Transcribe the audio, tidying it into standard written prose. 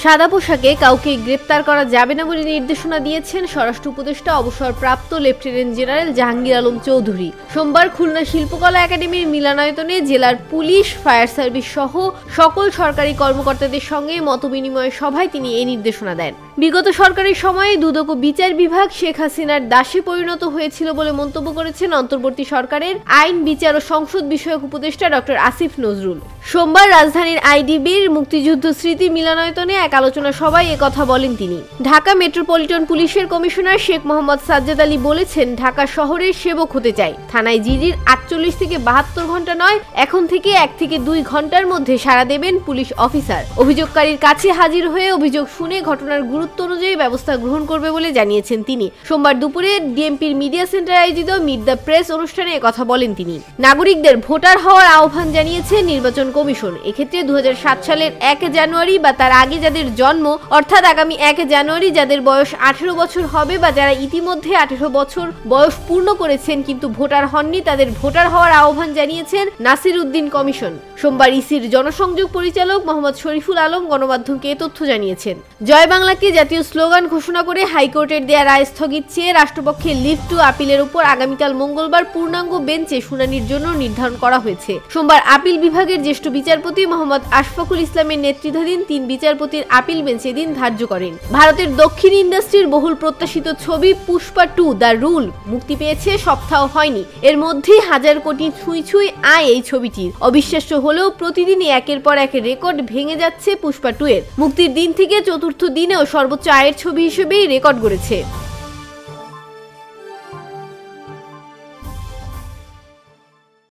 সাদা পোশাকে কাউকে গ্রেপ্তার করা যাবে না বলে নির্দেশনা দিয়েছেন স্বরাষ্ট্র উপদেষ্টা অবসরপ্রাপ্ত লেফটেন্যান্ট জেনারেল জাহাঙ্গীর আলম চৌধুরী। সোমবার খুলনা শিল্পকলা একাডেমির মিলনায়তনে জেলার পুলিশ, ফায়ার সার্ভিস সহ সকল সরকারি কর্মকর্তাদের সঙ্গে মতবিনিময় সভায় তিনি এই নির্দেশনা দেন। বিগত সরকারের সময়ে দুদক ও বিচার বিভাগ শেখ হাসিনার দাসে পরিণত হয়েছিল বলে মন্তব্য করেছেন অন্তর্বর্তী সরকারের আইন, বিচার ও সংসদ বিষয়ক উপদেষ্টা ডক্টর আসিফ নজরুল। সোমবার রাজধানীর আইডিবির মুক্তিযুদ্ধ স্মৃতি মিলনায়তনে এক আলোচনা সভায় একথা বলেন তিনি। ঢাকা মেট্রোপলিটন পুলিশের কমিশনার শেখ মোহাম্মদ সাজ্জাদ আলী বলেছেন, ঢাকা শহরের সেবক হতে চাই। থানায় জিডির 48 থেকে 72 ঘন্টা নয়, এখন থেকে 1 থেকে 2 ঘন্টার মধ্যে সাড়া দেবেন পুলিশ অফিসার। অভিযোগকারীর কাছে হাজির হয়ে অভিযোগ শুনে ঘটনার গুরুত্ব অনুযায়ী ব্যবস্থা গ্রহণ করবে বলে জানিয়েছেন তিনি। সোমবার দুপুরে ডিএমপির মিডিয়া সেন্টারে আয়োজিত মিট দ্য প্রেস অনুষ্ঠানে একথা বলেন তিনি। নাগরিকদের ভোটার হওয়ার আহ্বান জানিয়েছে নির্বাচন কমিশন। এক্ষেত্রে 2007 সালের 1 জানুয়ারি বা তার আগে যাদের জন্ম, অর্থাৎ আগামী 1 জানুয়ারি যাদের বয়স 18 বছর হবে বা যারা ইতিমধ্যে 18 বছর বয়স পূর্ণ করেছেন কিন্তু ভোটার হননি, তাদের ভোটার হওয়ার আহ্বান জানিয়েছেন নাসির উদ্দিন কমিশন। সোমবার ইসির জনসংযোগ পরিচালক মোহাম্মদ শরীফুল আলম গণমাধ্যমকে এ তথ্য জানিয়েছেন। জয় বাংলাকে জাতীয় স্লোগান ঘোষণা করে হাইকোর্টের দেয়া রায় স্থগিত চেয়ে রাষ্ট্রপক্ষের লিভ টু আপিলের উপর আগামীকাল মঙ্গলবার পূর্ণাঙ্গ বেঞ্চে শুনানির জন্য নির্ধারণ করা হয়েছে। সোমবার আপিল বিভাগের জ্যেষ্ঠ বিচারপতি মোহাম্মদ আশফাকুল ইসলামের নেতৃত্বাধীন 3 বিচারপতির আপিল বেঞ্চ এদিন ধার্য করেন। ভারতের দক্ষিণ ইন্ডাস্ট্রির বহুল প্রত্যাশিত ছবি পুষ্পা 2 দ্য রুল মুক্তি পেয়েছে সপ্তাহ হয়নি, এর মধ্যেই 1000 কোটি ছুঁই আয় এই ছবিটির। অবিশ্বাস্য হলেও প্রতিদিনই একের পর এক রেকর্ড ভেঙে যাচ্ছে পুষ্পা 2 এর। মুক্তির দিন থেকে চতুর্থ দিনেও সর্বোচ্চ আয়ের ছবি হিসেবেই রেকর্ড গড়েছে।